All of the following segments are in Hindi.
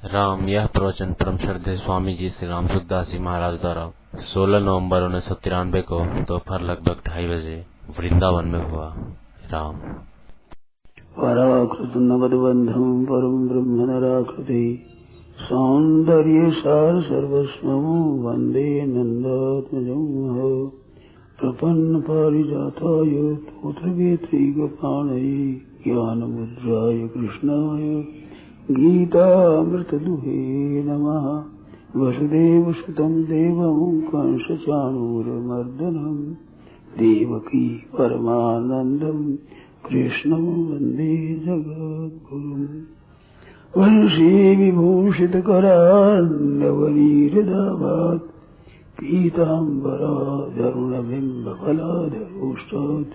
राम। यह प्रवचन परम श्रद्धेय स्वामी जी श्री राम सुखदास जी महाराज द्वारा 16 नवंबर 1993 को दोपहर लगभग 2:30 बजे वृंदावन में हुआ। राम। पराकृत नवद्बंधम परम ब्रह्म नराकृति सौंदर्य सार सर्वस्वं वंदे नंदात्मजं प्रपन्न पारिजाताय तोत्रवेत्रैकपाणये ज्ञानमुद्राय कृष्णाय गीतामृतदुहे नमः। वसुदेवसुतं देवं कंसचाणूरमर्दनं देवकी परमानन्दं कृष्णं वन्दे जगद्गुरुम्। वंशी विभूषितकरान्नवनीरदाभात् पीताम्बरादरुणबिम्बफलाधरोष्टात्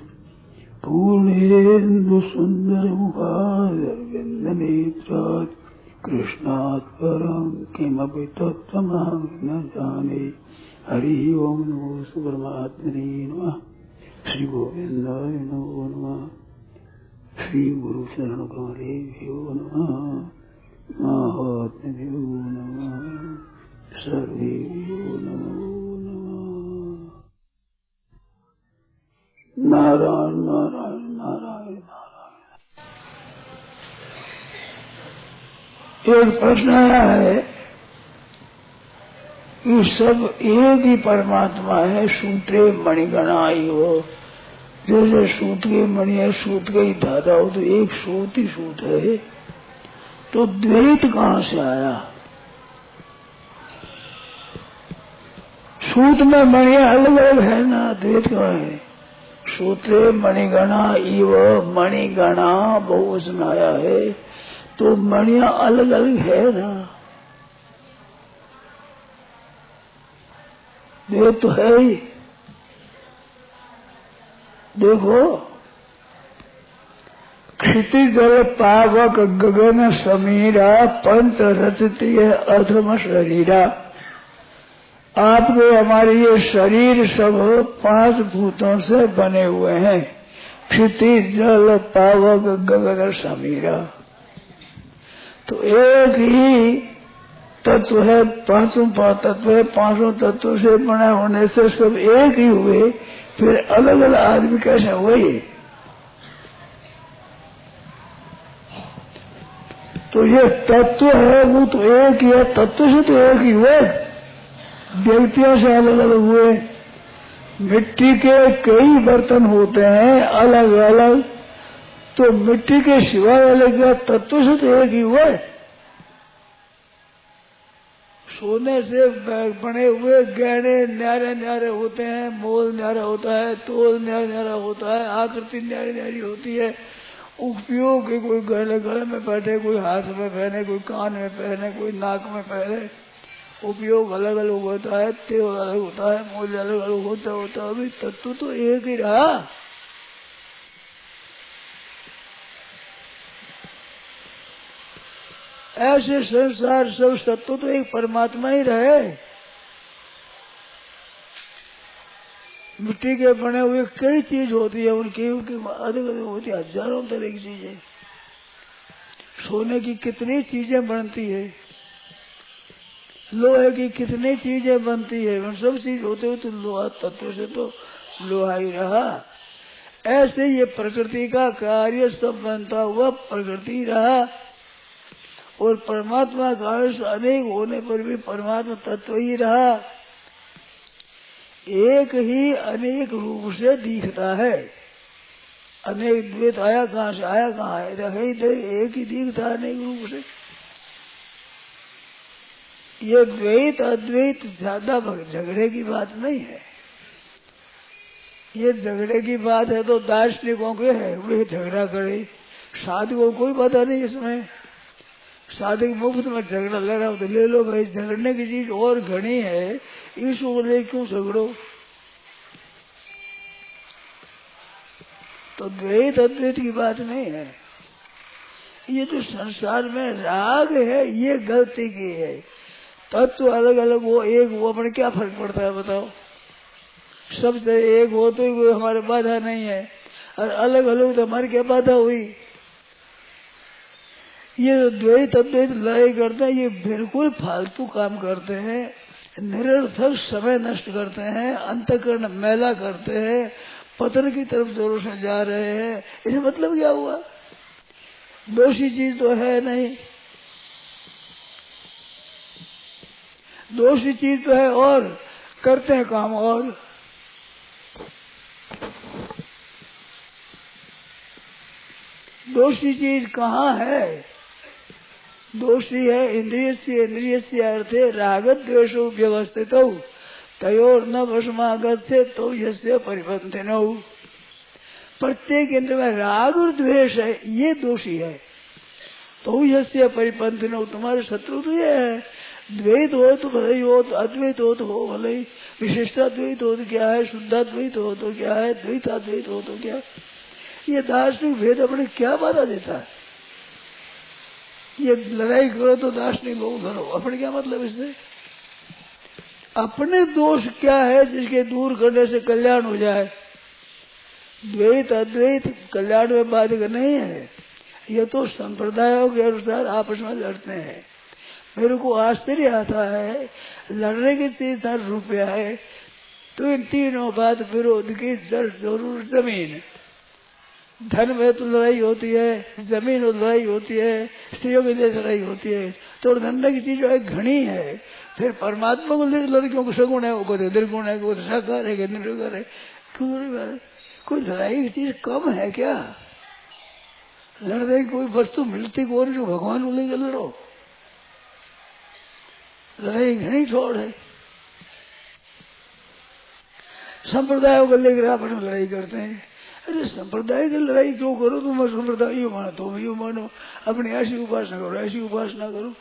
पूर्णेन्दुसुन्दरमुखादरविन्दनेत्रात् कृष्णात् परं किमपि तत्त्वमहं न जाने। हरि ओम नमो परमात्मने नमः। श्री गोविंदाय नमो नमः। श्री गुरु शरण कमलेभ्यो नमः। महात्म्यो नमः। सर्वेभ्यो नमो नमः। नारायण नारायण नारायण नारायण। एक प्रश्न आया है कि सब एक ही परमात्मा है, सूत्रे मणिगणा हो। जैसे सूत के मणि है, सूत के ही धागा हो, तो एक सूत ही सूत है, तो द्वैत कहाँ से आया? सूत में मणि अलग अलग है ना, द्वैत कहाँ है? सूत्रे मणिगणा इव, मणिगणा बहुवचन आया है, तो मणियां अलग अलग है ना, द्वैत तो है ही। देखो, क्षितिज जल पावक गगन समीरा पंच रचती है अधम शरीरा। आपके हमारे ये शरीर सब 5 भूतों से बने हुए हैं। क्षितिज जल पावक गगन समीरा, तो एक ही तत्व है, 5 तत्व है, 5 तत्वों से बने होने से सब एक ही हुए, फिर अलग अलग आदमी कैसे हुए? तो ये तत्व है, वो तो एक ही है, तत्व से तो एक ही हुए, व्यक्तियों से अलग अलग हुए। मिट्टी के कई बर्तन होते हैं अलग अलग, तो मिट्टी के सिवाय अलग तत्व से तो एक ही हुए। सोने से बने हुए गहने न्यारे न्यारे होते हैं, मोल न्यारा होता है, तोल न्यारा न्यारा होता है, आकृति न्यारी न्यारी होती है। उपयोग कोई गले में बैठे, कोई हाथ में पहने, कोई कान में पहने, कोई नाक में पहने, उपयोग अलग अलग होता है, तेल अलग होता है, मोल अलग अलग होता है। अभी तत्व तो एक ही रहा। ऐसे संसार सब तत्व तो एक परमात्मा ही रहे। मिट्टी के बने हुए कई चीज होती है, उनकी अलग अलग होती है, हजारों तरह की चीजें। सोने की कितनी चीजें बनती है, लोहे की कितनी चीजें बनती है, उन सब चीज होते हुए तो लोहा तत्व से तो लोहा ही रहा। ऐसे ये प्रकृति का कार्य सब बनता हुआ प्रकृति रहा, और परमात्मा कार्य अनेक होने पर भी परमात्मा तत्व ही रहा। एक ही अनेक रूप से दिखता है। अनेक द्वैत आया कहाँ से? आया कहाँ है? एक ही दिखता है अनेक रूप से। ये द्वैत अद्वैत ज्यादा झगड़े की बात नहीं है। ये झगड़े की बात है तो दार्शनिकों के है, वे झगड़ा करे, साधुओं को कोई पता नहीं इसमें। साधक मुफ्त में झगड़ा ले रहा हो तो ले लो भाई, झगड़ने की चीज और घनी है, इसको ले क्यों झगड़ो? तो द्वैत अद्वैत की बात नहीं है। ये जो संसार में राग है, ये गलती की है। तत्व अलग अलग हो, एक हो, अपने क्या फर्क पड़ता है बताओ? सबसे एक हो तो कोई हमारे बाधा नहीं है, और अलग अलग तो हमारी क्या बाधा हुई? ये जो द्वैत अद्वैत लड़ाई करते हैं, ये बिल्कुल फालतू काम करते हैं, निरर्थक समय नष्ट करते हैं, अंतःकरण मैला करते हैं, पतन की तरफ जोरों से जा रहे हैं। इसका मतलब क्या हुआ? दोषी चीज तो है नहीं, दोषी चीज तो है और करते हैं काम और। दोषी चीज कहाँ है? दोषी है इंद्रियस्य अर्थे रागत द्वेषो व्यवस्थितौ तयोर न वशमागत्य तो यस्य परिपन्थिनौ। प्रत्येक इंद्र में राग और द्वेष है, ये दोषी है। तो यस्य परिपन्थिनौ, तुम्हारे शत्रु तो ये है। द्वैत हो तो भले ही हो, तो अद्वैत हो तो हो भले ही, विशिष्टाद्वैत हो तो क्या है, शुद्धाद्वैत हो तो क्या है, द्वैताद्वैत हो तो क्या है। ये दार्शनिक भेद अपने क्या बाधा देता है? ये लड़ाई करो तो दार्शनिक लोग धरो, अपने क्या मतलब इससे? अपने दोष क्या है जिसके दूर करने से कल्याण हो जाए? द्वैत अद्वैत कल्याण में बाधक नहीं है। ये तो संप्रदायों के अनुसार आपस में लड़ते हैं। मेरे को आश्चर्य आता है, लड़ने की चीज धन रुपया है, तो इन तीनों बात विरोध की जड़ जरूर जमीन। धन में तो लड़ाई होती है, जमीन में लड़ाई होती है, स्त्रियों के लिए लड़ाई होती है, तो धंधा की चीज जो है घनी है। फिर परमात्मा को लड़कियों को सगुण है, वो निर्गुण है, वो साकार है, निर्गुण है। क्यों? कोई लड़ाई की चीज कम है क्या? लड़ने की कोई वस्तु मिलती को जो भगवान को लेकर लड़ो, लड़ाई घनी छोड़ है। संप्रदायों को लेकर आपस में लड़ाई करते हैं। अरे संप्रदाय की लड़ाई क्यों करो? तुम संप्रदाय यू मानो, तुम यू मानो, अपनी ऐसी उपासना करो, ऐसी उपासना करो,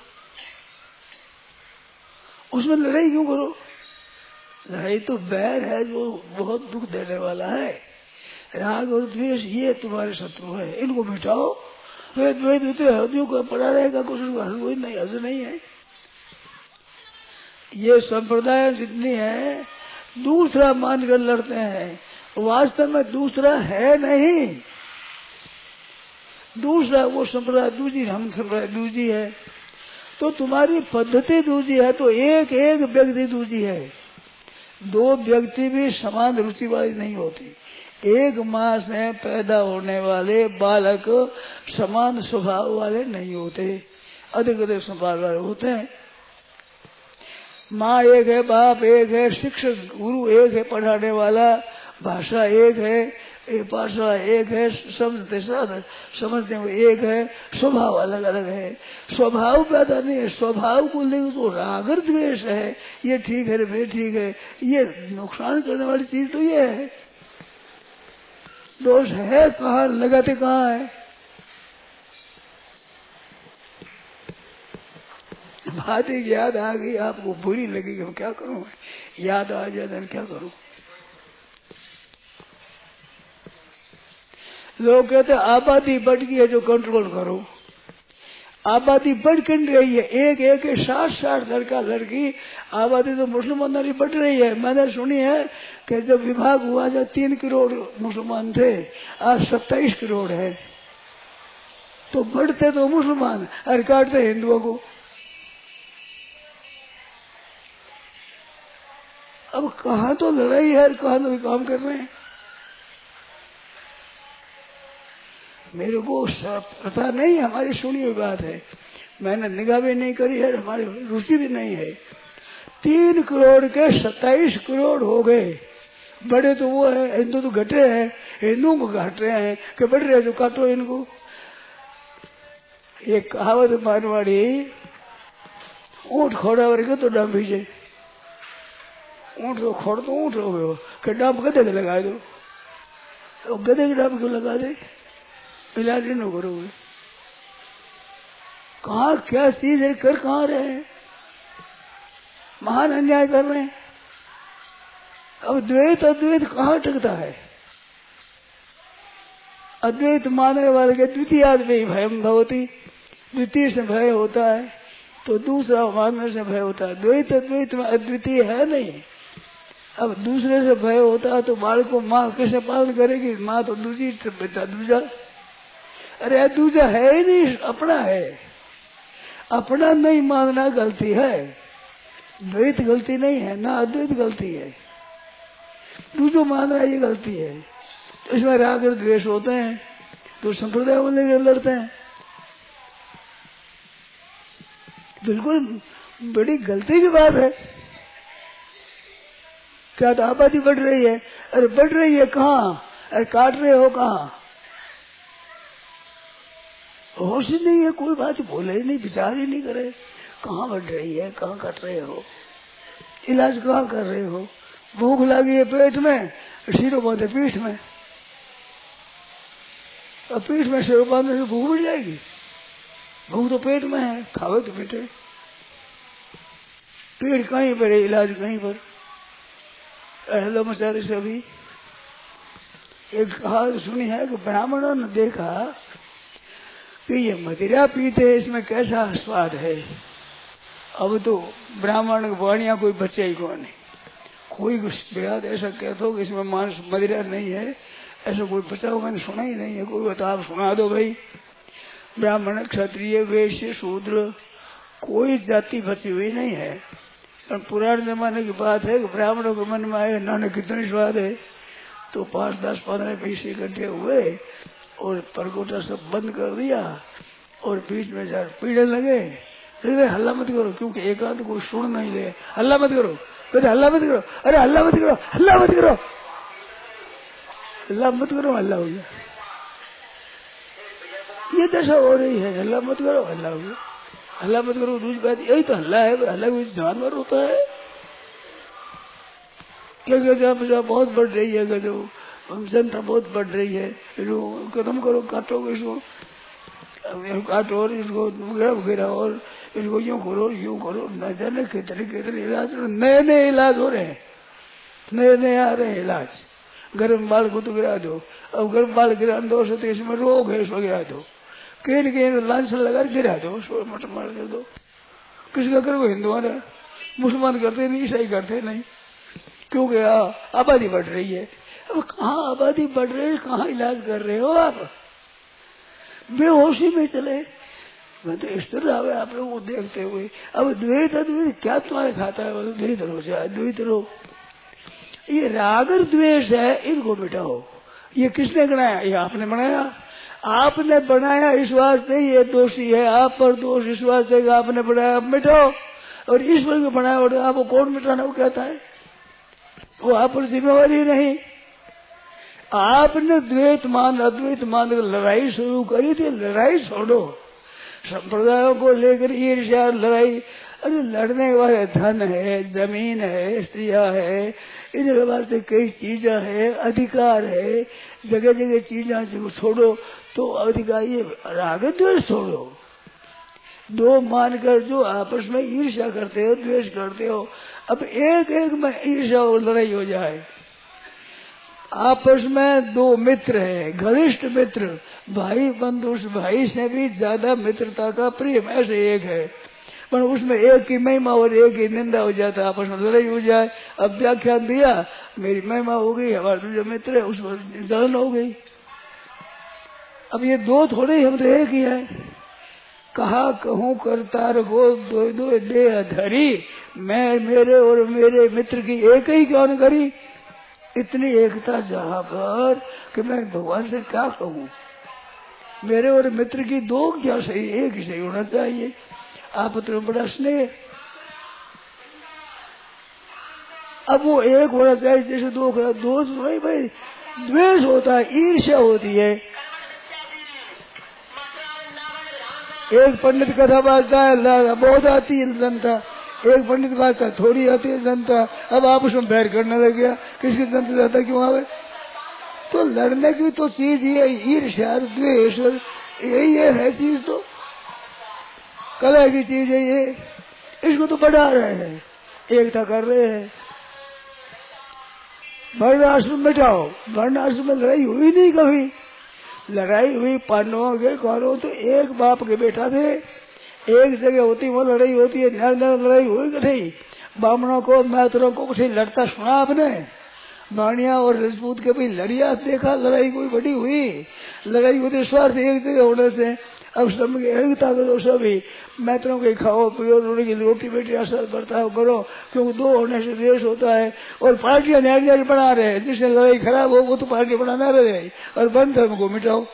उसमें लड़ाई क्यों करो? लड़ाई तो बैर है जो बहुत दुख देने वाला है। राग और द्वेष ये तुम्हारे शत्रु है, इनको मिटाओ। वे द्वैत हृदयों को पड़ा रहेगा, कुछ कोई नहीं, हज नहीं है। ये संप्रदाय जितनी है दूसरा मानकर लड़ते हैं, वास्तव में दूसरा है नहीं। दूसरा वो संप्रदाय दूजी, हम संप्रदाय दूजी है। तो तुम्हारी पद्धति दूजी है, तो एक एक व्यक्ति दूजी है। दो व्यक्ति भी समान रुचि वाली नहीं होती। एक माँ से पैदा होने वाले बालक समान स्वभाव वाले नहीं होते, अधिक अधिक स्वभाव वाले होते हैं। माँ एक है, बाप एक है, शिक्षक गुरु एक है, पढ़ाने वाला, भाषा एक है, भाषा एक है, समझते हुए एक है, स्वभाव अलग अलग है। स्वभाव पैदा नहीं है, स्वभाव को लेकर तो राग द्वेष है, ये ठीक है वे ठीक है, ये नुकसान करने वाली चीज तो ये है। दोष है कहाँ, लगाते कहाँ है? बात एक याद आ गई, आपको बुरी लगी, हम क्या करूं? याद आ जाए तो क्या करूं? लोग कहते आबादी बढ़ गई है, जो कंट्रोल करो। आबादी बढ़ कर रही है, एक एक 60 लड़का लड़की, आबादी तो मुसलमानों की बढ़ रही है। मैंने सुनी है कि जब विभाग हुआ, जब 3 करोड़ मुसलमान थे, आज 27 करोड़ है। तो बढ़ते तो मुसलमान और काटते हिंदुओं को। अब कहाँ तो लड़ाई है, कहाँ तो काम कर रहे हैं। मेरे को पता नहीं, हमारी सुनी हुई बात है, मैंने निगाह भी नहीं करी है, हमारी रुचि भी नहीं है। 3 करोड़ के 27 करोड़ हो गए। बड़े तो वो है, हिंदू तो घटे हैं, हिंदुओं को घट रहे हैं कि बढ़ रहे, जो काटो इनको। ये कहावत मारवाड़ी, ऊंट खोड़ा वर्ग तो डाम भीजे। ऊंट तो खोड़ तो ऊंट हो गए, कि डाम गधे के लगा दो। तो गधे के डाम क्यों लगा दे? इलाज नहीं करोगे। कहाँ क्या चीज है, कर कहाँ रहे हैं? महान अन्याय कर रहे हैं। अब द्वैत अद्वैत कहाँ टकता है? अद्वैत मानने वाले के द्वितीय में भयम भवती, द्वितीय से भय होता है, तो दूसरा मानने से भय होता है। द्वैत अद्वैत में अद्वितीय है नहीं। अब दूसरे से भय होता है तो बालक को माँ कैसे पालन करेगी? माँ तो दूसरी, पिता दूसरा। अरे दूजा है ही नहीं, अपना है। अपना नहीं मानना गलती है, द्वैत गलती नहीं है ना, अद्वैत गलती है। दूजो मान रहा है ये गलती है। तो इसमें राग और द्वेष होते हैं तो संप्रदाय को लेकर लड़ते हैं। बिल्कुल बड़ी गलती की बात है। क्या तो आबादी बढ़ रही है, अरे बढ़ रही है कहाँ, अरे काट रहे हो कहाँ, होश ही नहीं है, कोई बात बोले ही नहीं, विचार ही नहीं करे, कहाँ बढ़ रही है, कहाँ कट रहे हो, इलाज कहाँ कर रहे हो। भूख लगी है पेट में, सिरों बांधे पीठ में, अब पीठ में सिरों बांधने से भूख मिट जाएगी, भूख तो पेट में है, खावे तो पेटे, पीठ कहीं पर है, इलाज कहीं पर। हेलो मचारे से अभी एक कहावत सुनी है कि ब्राह्मणों ने देखा कि ये मदिरा पीते हैं, इसमें कैसा स्वाद है। अब तो ब्राह्मण वाणिया कोई बच्चे ही कौन है, कोई बेहद ऐसा कहते हो कि इसमें मांस मदिरा नहीं है, ऐसा कोई बचा हो, मैंने सुना ही नहीं है। कोई बता, आप सुना दो भाई। ब्राह्मण क्षत्रिय वैश्य शूद्र कोई जाति बची हुई नहीं है। और पुराने जमाने की बात है कि ब्राह्मणों के मन में आए ना कितनी स्वाद है, तो 5, 10, 15, 20 इकट्ठे हुए और परगोटा सब बंद कर दिया और बीच में जा पीड़े लगे। अरे हल्ला मत करो, क्योंकि एक आध कोई सुन नहीं ले, हल्ला मत करो, कहते हल्ला मत करो, अरे हल्ला मत करो, हल्ला मत करो, हल्ला मत करो, हल्ला हो गया। ये दशा हो रही है, हल्ला मत करो, हल्ला हो गया, हल्ला मत करो। दूसरी बात यही तो हल्ला है, हल्ला कोई जानवर होता है क्या? गजा बहुत बढ़ रही है, गजो जनता बहुत बढ़ रही है, इसको खत्म करो, काटो इसको, काटो और इसको घेरा और इसको यूं करो यूं करो, न जाने कितने इलाज, नए नए इलाज हो रहे हैं, नए नए आ रहे हैं इलाज। गर्म बाल को तो गिरा दो, अब गर्म बाल गिरा दो तो इसमें रोग है, इसको गिरा दो, कहीं लांछन लगा गिरा दो, मट मार कर दो। किसका करो? हिंदुओं ने, मुसलमान करते नहीं, ईसाई करते नहीं, क्योंकि आबादी बढ़ रही है। अब कहाँ आबादी बढ़ रही है, कहाँ इलाज कर रहे हो आप? बेहोशी में चले। मैं तो इस तरह आवे आप लोगों को देखते हुए। अब द्वैत अद्वैत क्या तुम्हारे खाता है? द्वैत रहो चाहे अद्वैत रहो। ये राग और द्वेष है, इनको मिटाओ। ये किसने बनाया? ये आपने बनाया। आपने बनाया इस वास्ते ये दोषी है, आप पर दोष इस वास्ते आपने बनाया, आप मिटाओ। और ईश्वर को बनाया और आपको कौन मिटाना वो कहता है? वो आप पर जिम्मेवारी नहीं। आपने द्वैत मान अद्वैत मान लड़ाई शुरू करी थी, लड़ाई छोड़ो। संप्रदायों को लेकर ईर्ष्या लड़ाई, अरे लड़ने वाले धन है, जमीन है, स्त्रियां है, इनके वास्ते कई चीजें है, अधिकार है, जगह जगह चीजें छोड़ो तो अधिकार। ये राग द्वेष छोड़ो। दो मानकर जो आपस में ईर्ष्या करते हो, द्वेष करते हो, अब एक एक में ईर्ष्या और लड़ाई हो जाए। आपस में दो मित्र है, घनिष्ठ मित्र, भाई बंधु, भाई से भी ज्यादा मित्रता का प्रेम ऐसे एक है, पर उसमें एक की महिमा और एक की निंदा हो जाता है, आपस में लड़ाई हो जाए। अब व्याख्यान दिया, मेरी महिमा हो गई, हमारा जो मित्र है उस पर जलन हो गई। अब ये दो थोड़े, हम तो एक ही है। कहा कहूँ करतार को दो दो देह धरी, मैं मेरे और मेरे मित्र की एक ही क्यों न करी? इतनी एकता जहाँ पर कि मैं भगवान से क्या कहूँ, मेरे और मित्र की दो क्या सही, एक ही सही होना चाहिए। आप तो बड़ा स्नेह, अब वो एक होना चाहिए जैसे दो का दोष नहीं भाई, द्वेष होता है, ईर्ष्या होती है। एक पंडित कथा बाजता है, बहुत आती है जनता, एक पंडित बात का थोड़ी आती है जनता। अब आप उसमें बैर करने लग गया, किसकी जनता ज्यादा क्यों आवे? तो लड़ने की तो चीज ये ईर्ष्या द्वेष, यही है चीज, तो कला की चीज है ये। इसको तो बढ़ा रहे हैं, एकता कर रहे हैं। वर्णाश्रम मिटाओ, वर्णाश्रम में लड़ाई हुई नहीं कभी। लड़ाई हुई पांडवों के कौरवों, तो एक बाप के बेटा थे, एक जगह होती वो लड़ाई होती है, न्याय लड़ाई हुई कहीं। ब्राह्मणों को मैत्रों को कुछ लड़ता सुना आपने? बाणिया और राजपूत के भी लड़िया देखा, लड़ाई कोई बड़ी हुई, लड़ाई होती स्वार्थ एक जगह होने से। अब सब एकता करो, सभी मैत्रों के खाओ पियो, रोटी बेटी असर बर्ताव करो, क्योंकि दो होने से देश होता है। और पार्टियां न्यारी न्यारी बना रहे, जिससे लड़ाई खराब हो वो तो पार्टी बनाना रहे, और बंद धर्म को मिटाओ।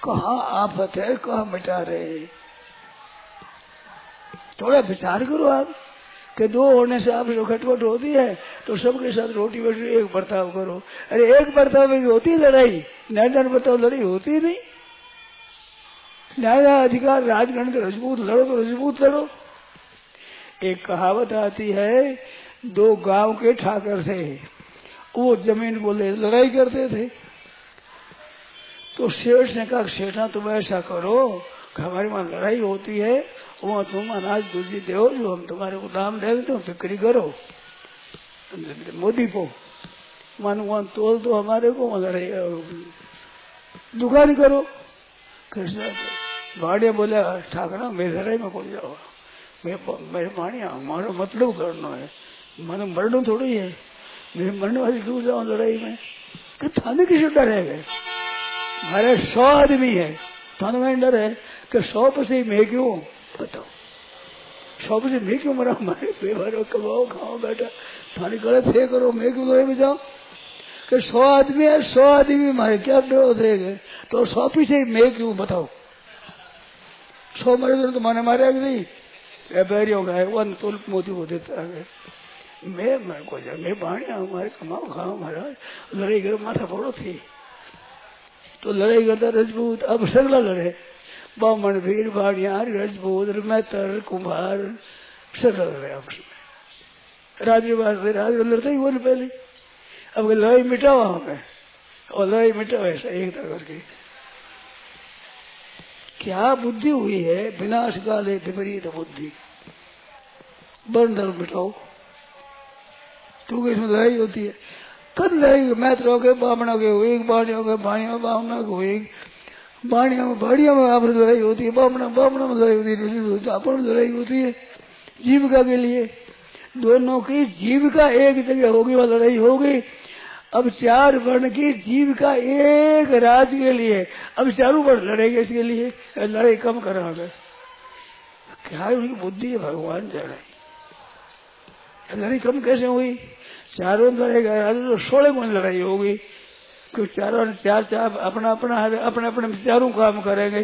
कहाँ आफत है, कहाँ मिटा रहे। थोड़ा विचार करो आप कि दो होने से आप जो खटपट होती है तो सबके साथ रोटी बेटी एक बर्ताव करो। अरे एक बर्ताव में होती लड़ाई, न्याय बर्ताव लड़ाई होती नहीं। न्याय अधिकार राजगण के रजपूत लड़ो तो रजपूत लड़ो। एक कहावत आती है, दो गांव के ठाकर थे, वो जमीन को ले लड़ाई करते थे। तो सेठ ने कहा, सेठा तुम ऐसा करो कि हमारी वहां लड़ाई होती है, वहां तुम अनाज दूजी दो, जो हम तुम्हारे को दाम देंगे तो बिक्री करो मोदी को, मानो वहां तोल दो हमारे को, वहां लड़ाई दुकान करो। कृष्ण भाड़िया बोले, ठाकरा मेरे लड़ाई में कौन जाओ, मेरे भाड़िया हमारा मतलब करना है, मानो मरना थोड़ी है, मेरे मरने वाली क्यों जाओ लड़ाई में। कि थाने किसी डर है, हमारे 100 आदमी है, थाने में डर है कि 100 पे मैं क्यों, बताओ 100 पे मैं क्यों मरा, हमारे व्यवहार कमाओ खाओ बेटा, थाने गलत थे करो, मैं क्यों लड़ाई में जाऊं। कि 100 आदमी है, 100 आदमी मारे क्या डर देंगे, तो 100 पीछे मैं क्यों, बताओ 100 मरे तो माने मारे नहीं, बैरियों का है वन तुल मोती को देता है। मैं को जा, मैं बाणिया हमारे कमाओ खाओ महाराज, लड़ाई कर माथा फोड़ो थी। तो लड़ाई करता रजपूत, अब सगला लड़े, बामण भीड़ बाणिया रजपूत मैतर कुम्हार सगला लड़े आपस में। राज लड़ते ही वो पहले, अब लड़ाई मिटाओ हमें, और लड़ाई मिटाओ ऐसा एकता करके। क्या बुद्धि हुई है, विनाश काले विपरीत बुद्धि, वर्ण धर्म मिटाओ। क्योंकि इसमें लड़ाई होती है, कद लड़ाई मैत्रों के बामणों के हुई, बाणियों के बाणियों बामणों को हुई, बाड़ियों में आप लड़ाई होती है, बामणों में लड़ाई होती है, अपन में लड़ाई होती है जीविका के लिए। दोनों की जीविका एक जगह होगी, वह लड़ाई होगी। अब 4 वर्ण की जीविका एक राज्य के लिए, अब चारों वर्ण लड़ेंगे इसके लिए, लड़ाई कम करांगे। क्या उनकी बुद्धि है भगवान जाने, लड़ाई कम कैसे हुई। चारों लड़ेगा तो 16 गुण लड़ाई होगी, क्योंकि चारों चार अपना अपने चारों काम करेंगे।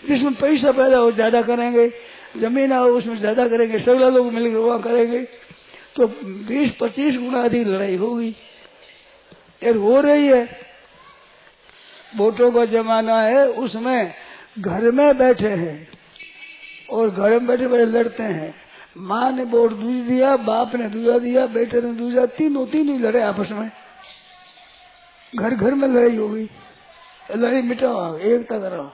जिसमें पैसा पैदा हो ज्यादा करेंगे, जमीन हो उसमें ज्यादा करेंगे, सगला लोग मिलकर वहां करेंगे, तो 20-25 गुना अधिक लड़ाई होगी। हो रही है, वोटों का जमाना है, उसमें घर में बैठे हैं और घर में बैठे बैठे लड़ते हैं। माँ ने वोट दूसरी दिया, बाप ने दूसरा दिया, बेटे ने दूसरा, तीनों ही लड़े आपस में, घर घर में लड़ाई हो गई। लड़ाई मिटाओ, एकता करो।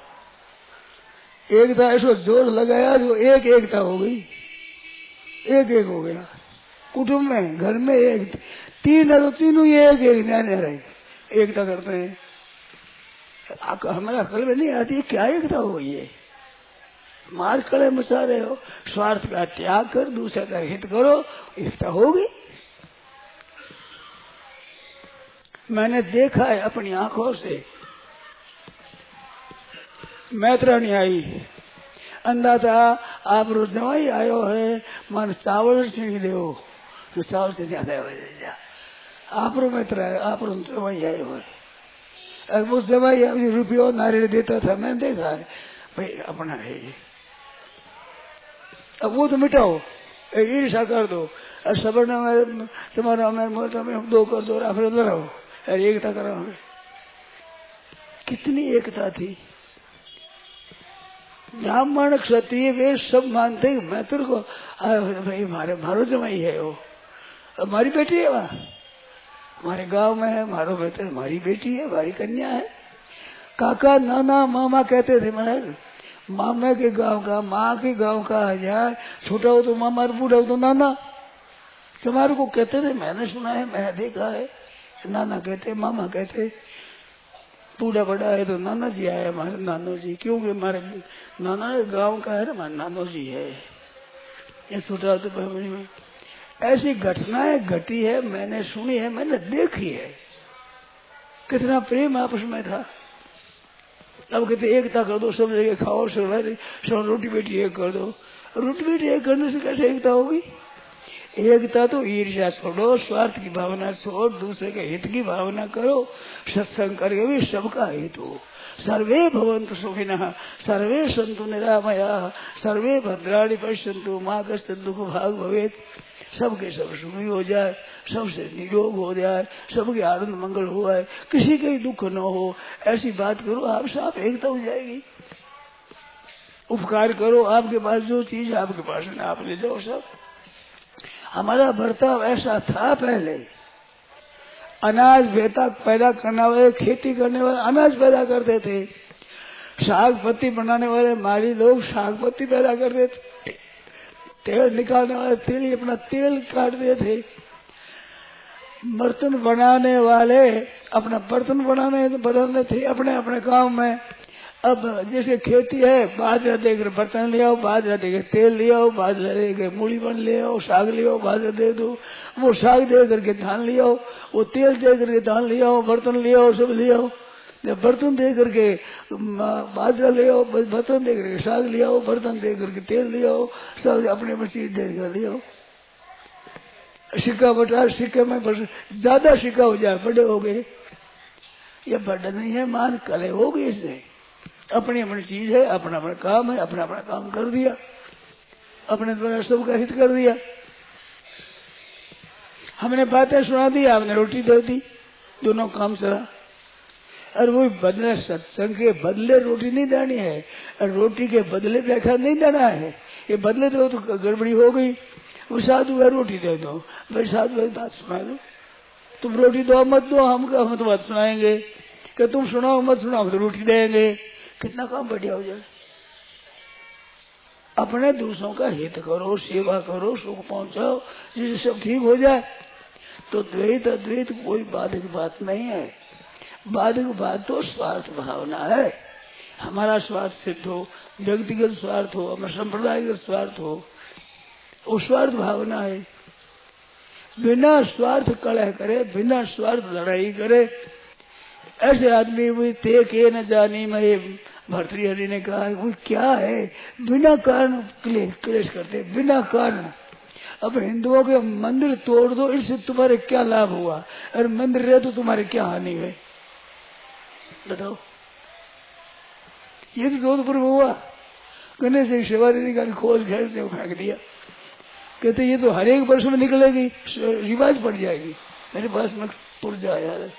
एकता ऐसा जोर लगाया जो एकता हो गई, एक हो गया। कुटुंब में घर में एक 3 है तो तीनों ही एक न्याय रहे, एकता करते हैं। हमारा अकल में नहीं आती क्या एकता हो गई है, मार कड़े मचा रहे हो। स्वार्थ का त्याग कर दूसरे का हित करो, एकता होगी। मैंने देखा है अपनी आंखों से, मैत्रानी आई, अंधा था आप जमाई आयो है, मन चावल छीन दो तो चावल से ज्यादा आप मित्र है, आप जमाई आयो है। अब वो जमाई रुपये नारियल देता था, मैंने देखा है भाई अपना है। अब वो तो मिटाओ, ईर्षा कर दो, और सबर में तुम्हारा में 2 कर दो, फिर लड़ाओ, अरे एकता करो। कितनी एकता थी। ब्राह्मण क्षत्रिय वे सब मानते हैं मैं तेरे को भाई मारो जमाई है, वो हमारी बेटी है, वहाँ हमारे गांव में है, मारो बेटे हमारी बेटी है, हमारी कन्या है। काका नाना मामा कहते थे, महाराज मामा के गांव का, माँ के गांव का हजार, छोटा हो तो मामा, बूढ़ा हो तो नाना, तुम्हारे को कहते थे। मैंने सुना है, मैंने देखा है, नाना कहते, मामा कहते, बूढ़ा बड़ा है तो नाना जी आए, हमारे नानो जी, क्योंकि हमारे नाना गांव का है ना, हमारे नानो जी है। ये छोटा तो फैमिली में ऐसी घटनाएं घटी है, मैंने सुनी है, मैंने देखी है। कितना प्रेम आपस में था। अब कहते एकता कर दो, सब जगह खाओ, सब रोटी बेटी एक कर दो। रोटी बेटी एक करने से कैसे एकता होगी? एकता तो ईर्ष्या छोड़ो, स्वार्थ की भावना छोड़, दूसरे के हित की भावना करो। सत्संग करके भी सबका हित हो। सर्वे भवन्तु सुखिनः, सर्वे सन्तु निरामयाः, सर्वे भद्राणि पश्यन्तु मा कश्चित् दुःख भाग् भवेत्। सबके सब सुखी हो जाए, सबसे निरोग हो जाए, सबके आनंद मंगल हो जाए, किसी का दुख न हो, ऐसी बात करो, आप साफ एकता हो जाएगी। उपकार करो, आपके पास जो चीज है आपके पास है, आप ले जाओ सब। हमारा बर्ताव ऐसा था पहले। अनाज बेता पैदा करने वाले, खेती करने वाले अनाज पैदा करते थे। साग पत्ती बनाने वाले माली लोग साग पत्ती पैदा करते थे। तेल निकालने वाले तेल अपना तेल काटते थे। बर्तन बनाने वाले अपना बर्तन बदलते थे अपने अपने काम में। अब जैसे खेती है, बाजरा देकर बर्तन ले आओ, बाजरा देकर तेल ले आओ, बाजरा देकर मूली बन ले आओ, साग ले आओ, बाजरा दे दो, वो साग दे करके धान ले आओ, वो तेल दे करके धान ले आओ, बर्तन ले आओ, सब ले आओ। बर्तन दे करके बाजरा ले आओ, बर्तन दे करके साग ले आओ, बर्तन दे करके तेल ले आओ, सब अपने अपनी चीज दे कर ले आओ। सिक्का बटा, सिक्के में बस ज्यादा सिक्का हो जाए, बड़े हो गए। ये बड़ा नहीं है, मान कले हो गई इससे। अपनी अपनी चीज है, अपना अपना काम है, अपना अपना काम कर दिया, अपने द्वारा सबका हित कर दिया। हमने बातें सुना दी, आपने रोटी दे दी, दोनों काम चला। और वो बदले सत्संग के बदले रोटी नहीं देनी है, और रोटी के बदले देखा नहीं देना है। ये बदले दो तो गड़बड़ी हो गई। वो साधु है रोटी दे दो, भाई साधु है बात सुना दो। तुम रोटी दो मत दो, हम तो बात सुनाएंगे। कि तुम सुनाओ मत सुनाओ तो रोटी देंगे। कितना काम बढ़िया हो जाए। अपने दूसरों का हित करो, सेवा करो, सुख पहुंचाओ, जिससे सब ठीक हो जाए। तो द्वैत अद्वैत कोई बाधक बात नहीं है। बाधक बात तो स्वार्थ भावना है। हमारा स्वार्थ सिद्ध हो, व्यक्तिगत स्वार्थ हो, हमारा संप्रदायगत स्वार्थ हो, वो स्वार्थ भावना है। बिना स्वार्थ कलह करे, बिना स्वार्थ लड़ाई करे, ऐसे आदमी वो ते के न जानी मैं, भर्तृहरि ने कहा वो क्या है, बिना कारण क्लेश करते, बिना कारण। अब हिंदुओं के मंदिर तोड़ दो, इससे तुम्हारे क्या लाभ हुआ, और मंदिर रहे तो तुम्हारे क्या हानि है, बताओ। ये तो जोधपुर में हुआ। गणेश एक शिवारी निकाली, खोल घर से फेंक दिया। कहते ये तो हर एक वर्ष में निकलेगी, रिवाज पड़ जाएगी। मेरे पास में पुर्जा आया है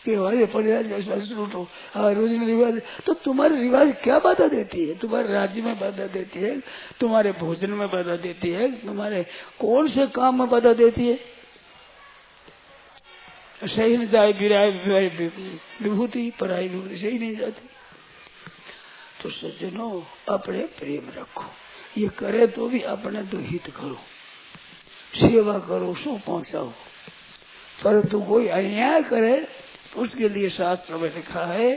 कि हमारे पड़ जाए लूटो, रोज रिवाज। तो तुम्हारे रिवाज क्या बाधा देती है? तुम्हारे राज्य में बाधा देती है, तुम्हारे भोजन में बाधा देती है, तुम्हारे कौन से काम में बाधा देती है? सही नहीं जाए विभूति, पराई विभूति सही नहीं जाती। तो सज्जनों, अपने प्रेम रखो। ये करे तो भी अपने तो हित करो, सेवा करो, सुख पहुंचाओ। परंतु कोई अन्याय करे तो उसके लिए शास्त्र में लिखा है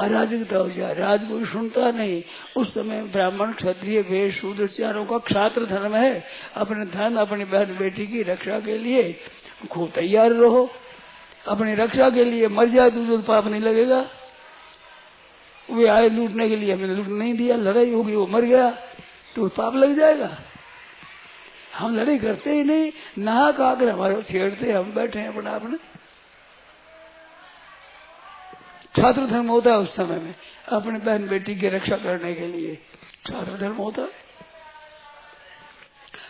अराजकता हो जाए। राज कोई सुनता नहीं। उस समय ब्राह्मण, क्षत्रिय, वैश्य, शूद्र चारों का क्षात्र धर्म है। अपने धन, अपनी बहन बेटी की रक्षा के लिए खूब तैयार रहो। अपनी रक्षा के लिए मर जाए तो पाप नहीं लगेगा। वे आए लूटने के लिए, हमने लूट नहीं दिया, लड़ाई होगी, वो मर गया तो पाप लग जाएगा। हम लड़ाई करते ही नहीं, नाहक आकर हमारे छेड़ते, हम बैठे हैं अपना अपने। छात्र धर्म होता है उस समय में, अपने बहन बेटी की रक्षा करने के लिए छात्र धर्म होता है।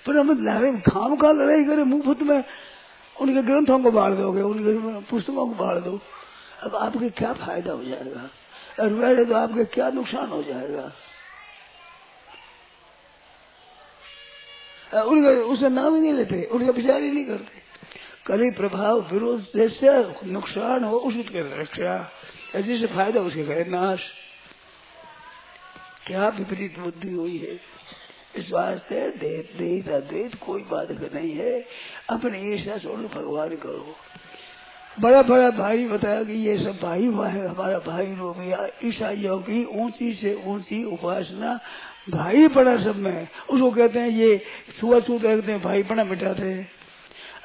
पर हम लड़ाई खाम खा लड़ाई करें मुफ्त में, उनके ग्रंथों को बाढ़ दोगे, उनके पुस्तकों को बाढ़ दो। अब आपके क्या फायदा हो जाएगा, और वैसे तो आपके क्या नुकसान हो जाएगा। उनका उसका नाम ही नहीं लेते, उनका विचार ही नहीं करते। कली प्रभाव विरोध जैसे नुकसान हो उसके रक्षा, जिससे फायदा उसके करे नाश। क्या विपरीत बुद्धि हुई है। इस वास्ते द्वैत अद्वैत कोई बाधक नहीं है। अपने ईर्ष्या छोड़ भगवान करो। बड़ा बड़ा भाई बताया कि ये सब भाई हुआ है, हमारा भाई लोग या ईसाइयों की ऊंची से ऊंची उपासना भाई पड़ा सब में। उसको कहते हैं ये छुआछूत रखते हैं, भाई पड़ा मिटाते हैं।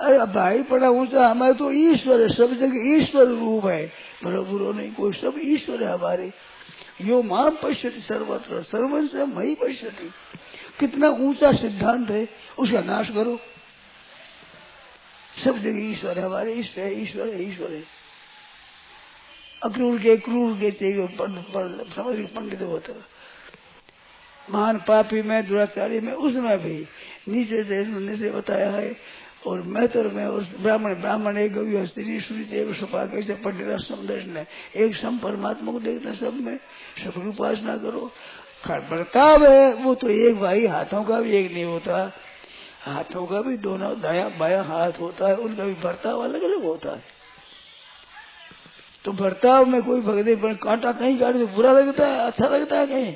अरे भाई बड़ा ऊंचा, हमारे तो ईश्वर है, सब जगह ईश्वर रूप है, भलो बुरो नहीं कोई, सब ईश्वर है हमारे। यो मां पश्यति सर्वत्र सर्वंश मई पश्यति, कितना ऊंचा सिद्धांत है, उसका नाश करो। सब जगह ईश्वर है हमारे, ईश्वर है, ईश्वर है, ईश्वर है। अक्रूर के चाहिए पंडित होता, महान पापी में, दुराचारी में, उसमें भी नीचे से बताया है। और मैत्र में और ब्राह्मण एक गव्य स्त्री सूर्य एक सपा कैसे पंडित समदर्शन, एक सम परमात्मा को देखना, सब में सबकी उपासना करो। बर्ताव है वो तो एक भाई, हाथों का भी एक नहीं होता, हाथों का भी दोनों दाया बाया हाथ होता है, उनका भी बर्ताव अलग अलग होता है। तो बर्ताव में कोई भगदे पर कांटा कहीं काटे तो बुरा लगता है, अच्छा लगता है, कहीं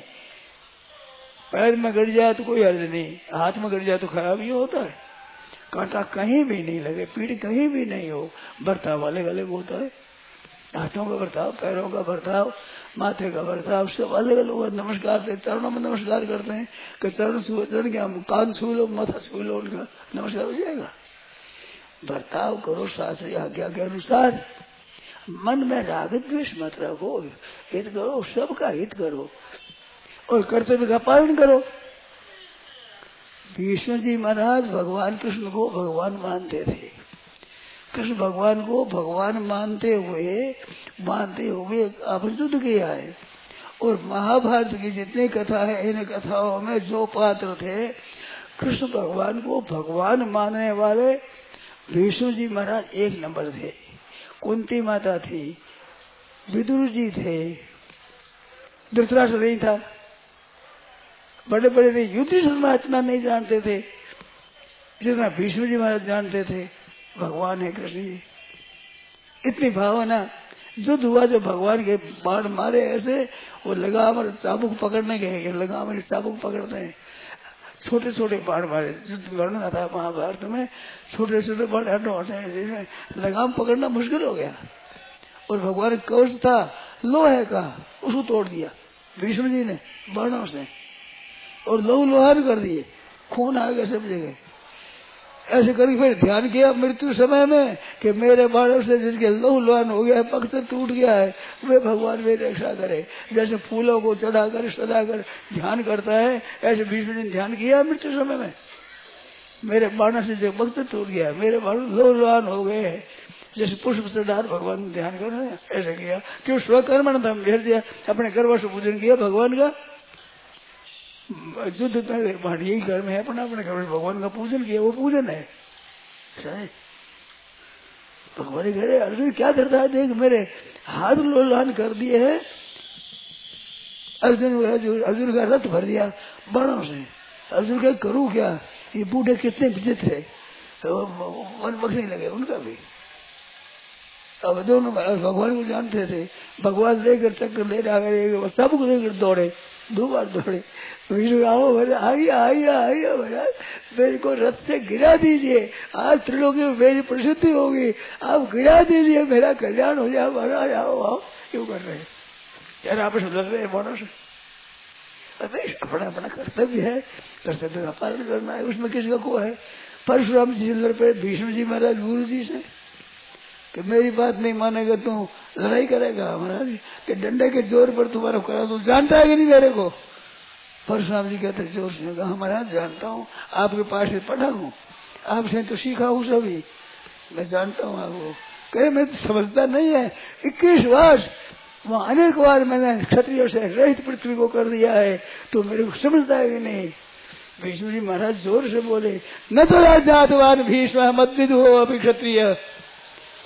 पैर में गड़ जाए तो कोई अर्ज नहीं, हाथ में गड़ जाए तो खराब ही होता है। कांटा कहीं भी नहीं लगे, पीड़ कहीं भी नहीं हो, बर्ताव अलग अलग होता है। हाथों का बर्ताव, पैरों का बर्ताव, माथे का बर्ताव, सब अलग अलग होगा। नमस्कार से चरणों में नमस्कार करते हैं कि चरण क्या कान छू लो, माथा छू लो, उनका नमस्कार हो जाएगा। बर्ताव करो शास्त्रीय आज्ञा के अनुसार। मन में राग द्वेष मत रखो, हित करो, सबका हित करो और कर्तव्य का पालन करो। भीष्म जी महाराज भगवान कृष्ण को भगवान मानते थे। कृष्ण भगवान को भगवान मानते हुए अब युद्ध किया है। और महाभारत की जितनी कथा है, इन कथाओं में जो पात्र थे कृष्ण भगवान को भगवान मानने वाले, भीष्म जी महाराज एक नंबर थे। कुंती माता थी, विदुर जी थे, धृतराष्ट्र नहीं था, बड़े बड़े थे। युधिष्ठिर महाराज इतना नहीं जानते थे जितना भीष्म जी महाराज जानते थे, भगवान है कृष्ण जी। इतनी भावना, युद्ध हुआ जो भगवान के बाण मारे ऐसे, वो लगाम और चाबुक पकड़ने गए, लगाम और चाबुक पकड़ते हैं, छोटे छोटे बाण मारे। युद्ध वर्णन आता है महाभारत में, छोटे छोटे बाण ऐसे लगाम पकड़ना मुश्किल हो गया। और भगवान कवच था लोहे का, उसको तोड़ दिया भीष्म जी ने बाणों से, और लोहा भी कर दिए, खून आ गया सब जगह। ऐसे करके फिर ध्यान किया मृत्यु समय में कि मेरे बाणों से जिसके लोहान हो गया है, पत्थर टूट गया है, वे भगवान मेरी रक्षा करे। जैसे फूलों को चढ़ाकर सदाकर ध्यान करता है, ऐसे भीष्म जी ने ध्यान किया मृत्यु समय में, मेरे बाणों से जो पत्थर टूट गया, मेरे बाण लोहान हो गए हैं। जैसे पुष्प से डाल भगवान ध्यान कर रहे हैं, ऐसे किया। क्यों? स्वकर्मण था, भेज दिया, अपने कर्म से पूजन किया भगवान का। युद्ध में यही कर्म है, अपना अपने कर्म भगवान का पूजन किया, वो पूजन है। भगवान कह रहे अर्जुन क्या करता है, देख मेरे हाथ लोलान कर दिए है। अर्जुन का रथ भर दिया बाणों से। अर्जुन का करूं क्या, ये बूढ़े कितने विचित्र है, मन बखने लगे उनका भी। अब दोनों भगवान को जानते थे, भगवान लेकर चक्कर ले जाकर सबको लेकर दौड़े, 2 बार दौड़े। आओ आइया महाराज, मेरे को रथ से गिरा दीजिए, आज त्रिलोकी में मेरी प्रसिद्धि होगी, आप गिरा दीजिए, मेरा कल्याण हो जाए महाराज, आओ। क्यों कर रहे हैं यार, आपस में लड़ रहे हैं बाणों से। अरे अपना अपना कर्तव्य है, कर्तव्य का पालन करना है, उसमें किसका को है। परशुराम जी लड़ पे भीष्म जी महाराज गुरु जी से कि मेरी बात नहीं मानेगा तू लड़ाई करेगा महाराज, कि डंडे के जोर पर तुम्हारा करा तू जानता है कि नहीं मेरे को। परशुराम जी कहते जोर से कहा महाराज जानता हूँ, आपके पास से पढ़ा हूँ, आपसे तो सीखा हूँ सभी, मैं जानता हूँ आपको। कहे मैं तो समझता नहीं है, 21 वर्ष वहाँ अनेक बार मैंने क्षत्रियों से रहित पृथ्वी को कर दिया है, तो मेरे को समझता है कि नहीं। भीष्म जी महाराज जोर से बोले, न तो जातवान भीष्म मत विदु हो अभी क्षत्रिय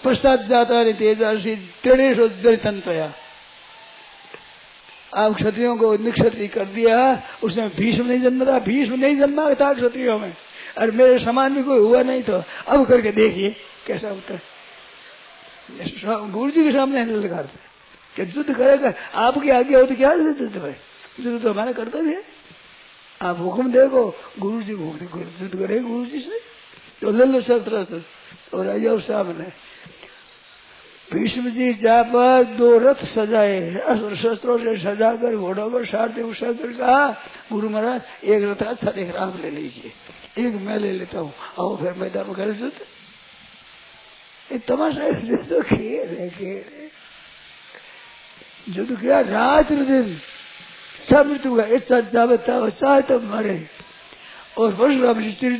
पश्चात जाता तेजासी त्रिणेशो जरितंतया। आप क्षत्रियों को निक्षत्रिय कर दिया, उसमें भीष्म नहीं जन्मा था, भीष्म नहीं जन्मा था क्षत्रियों में, और मेरे समान भी कोई हुआ नहीं, तो अब करके देखिए कैसा होता है। गुरु जी के सामने लगाते कि युद्ध करेगा, आपकी आज्ञा हो तो क्या युद्ध है, युद्ध तो हमारा कर्तव्य है। आप हुक्म देखो, गुरु जी युद्ध करेगा गुरु जी से, तो ले लो शस्त्र और आ जाओ सामने। भीष्म जी जा पर 2 रथ सजाए, शस्त्रों से सजाकर घोड़ों को सारथी उषा कर कहा, गुरु महाराज एक रथ अच्छा देख आप ले लीजिए, एक मैं ले लेता हूँ, आओ फिर मैदान में करे युद्ध। ये तमाशा है, तो खेल है, खेल है। जो तो क्या रात दिन सब मृत्यु का इच्छा चाहे तब मरे और परशुराम जी